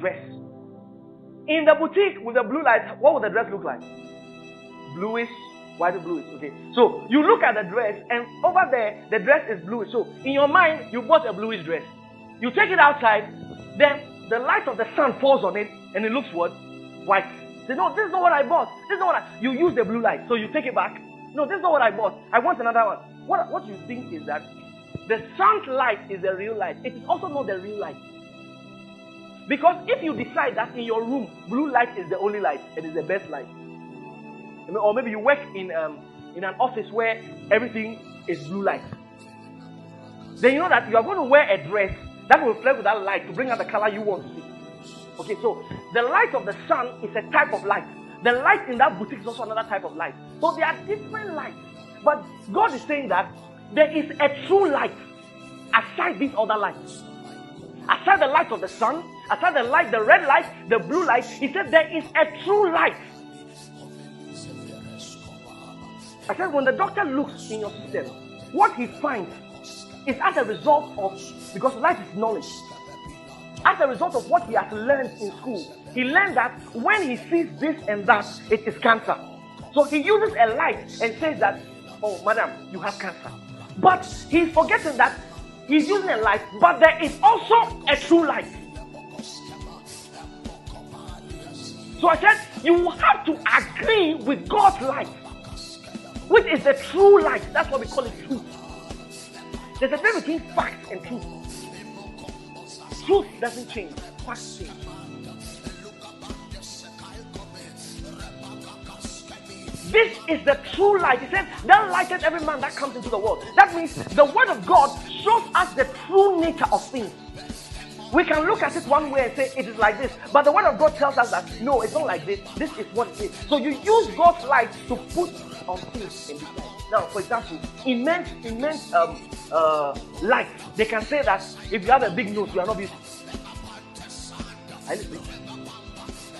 dress. In the boutique with the blue light, what would the dress look like? Bluish, white bluish. Okay. So you look at the dress, and over there, the dress is bluish. So in your mind, you bought a bluish dress. You take it outside, then the light of the sun falls on it, and it looks what? White. Say, no, this is not what I bought. This is not what you use the blue light. So you take it back. No, this is not what I bought. I want another one. What you think is that the sun's light is the real light. It is also not the real light. Because if you decide that in your room, blue light is the only light, it is the best light. Or maybe you work in an office where everything is blue light. Then you know that you are going to wear a dress that will reflect with that light to bring out the color you want to see. Okay, so the light of the sun is a type of light. The light in that boutique is also another type of light. So there are different lights. But God is saying that there is a true light aside these other lights. Aside the light of the sun, aside the light, the red light, the blue light, he said there is a true light. I said when the doctor looks in your system, what he finds is as a result of, because light is knowledge, as a result of what he has learned in school. He learned that when he sees this and that, it is cancer. So he uses a light and says that, oh, madam, you have cancer. But he's forgetting that he's using a light, but there is also a true light. So I said, you have to agree with God's light, which is the true light. That's what we call it truth. There's a difference between fact and truth. Truth doesn't change, facts change. This is the true light. He said, that lighteth every man that comes into the world. That means the word of God shows us the true nature of things. We can look at it one way and say it is like this, but the word of God tells us that no, it's not like this. This is what it is. So you use God's light to put on things in this light. Now, for example, immense light. They can say that if you have a big nose, you are not beautiful.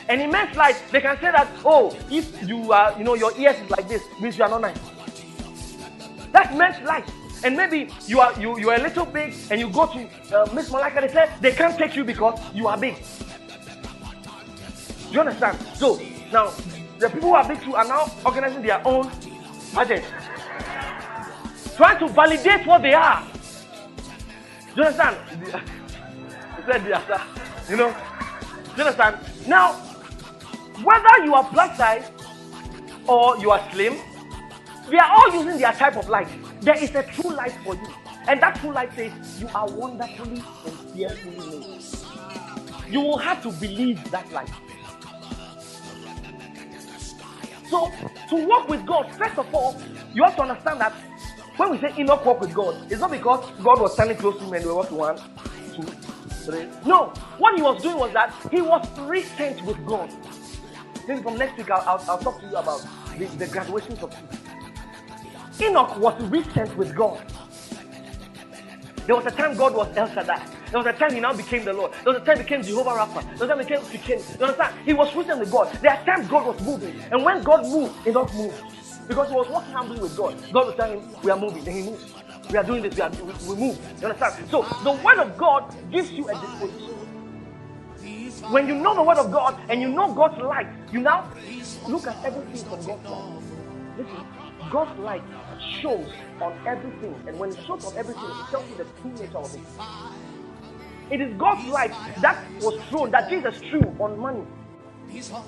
An immense light, they can say that, oh, if you are, your ears is like this, means you are not nice. That's immense light. And maybe you are a little big, and you go to Miss Malika, they say they can't take you because you are big. Do you understand? So now the people who are big too are now organizing their own budget, trying to validate what they are. Do you understand? Do you understand? Now, whether you are plus size or you are slim, they are all using their type of light. There is a true light for you. And that true light says, you are wonderfully and fearfully made. You will have to believe that light. So, to walk with God, first of all, you have to understand that when we say Enoch walk with God, it's not because God was standing close to him and we were walking 1, 2, 3. No, what he was doing was that he was resent with God. Maybe from next week, I'll talk to you about the graduations of people. Enoch was resent with God. There was a time God was El Shaddai. There was a time he now became the Lord. There was a time he became Jehovah Rapha. There was a time he became Shekhem. You understand? He was resent with God. There are times God was moving. And when God moved, Enoch moved. Because he was walking humbly with God. God was telling him, we are moving. Then he moved. We are doing this. We move. You understand? So the word of God gives you a disposition. When you know the word of God and you know God's light, you now look at everything from God's light. Listen, God's light shows on everything, and when it shows on everything, it tells you the true nature of it. It is God's light that was thrown, that Jesus threw on money,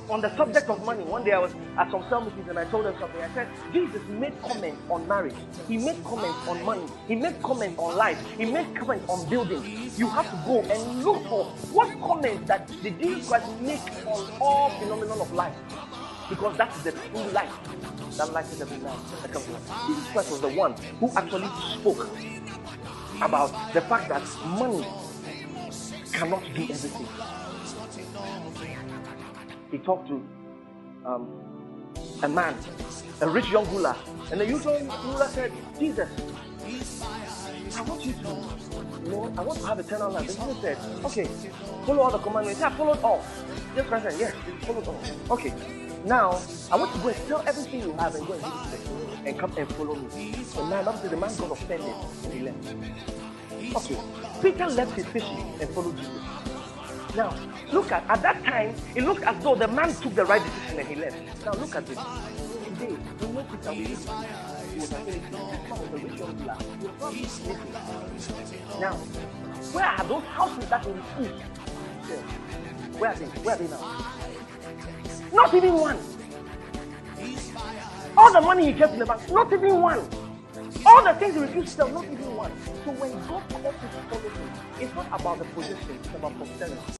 on the subject of money. One day I was at some cell meetings and I told them something. I said, Jesus made comments on marriage. He made comments on money. He made comments on life. He made comments on building. You have to go and look for what comments that did Jesus Christ make on all phenomenon of life. Because that is the true light. That light is every night. Jesus Christ was the one who actually spoke about the fact that money cannot do everything. He talked to a man, a rich young ruler, and the young ruler said, Jesus, I want you to, I want to have eternal life. And Jesus said, okay, follow all the commandments. Yeah, I followed all. Jesus Christ said, yes, you followed all. Okay. Now, I want to go and sell everything you have and go and give it to them and come and follow me. And now, the man got offended and he left. Okay, Peter left his fishing and followed Jesus. Now, look at that time, it looked as though the man took the right decision and he left. Now, look at this. Today, we know Peter will leave. He was saying, this man was a rich young ruler. He was not listening. Now, where are those houses that he refused? Where are they? Where are they now? Not even one. All the money he kept in the bank, not even one. All the things he refused to sell, not even one. So when God calls you to follow him, it's not about the position, it's about prosperity.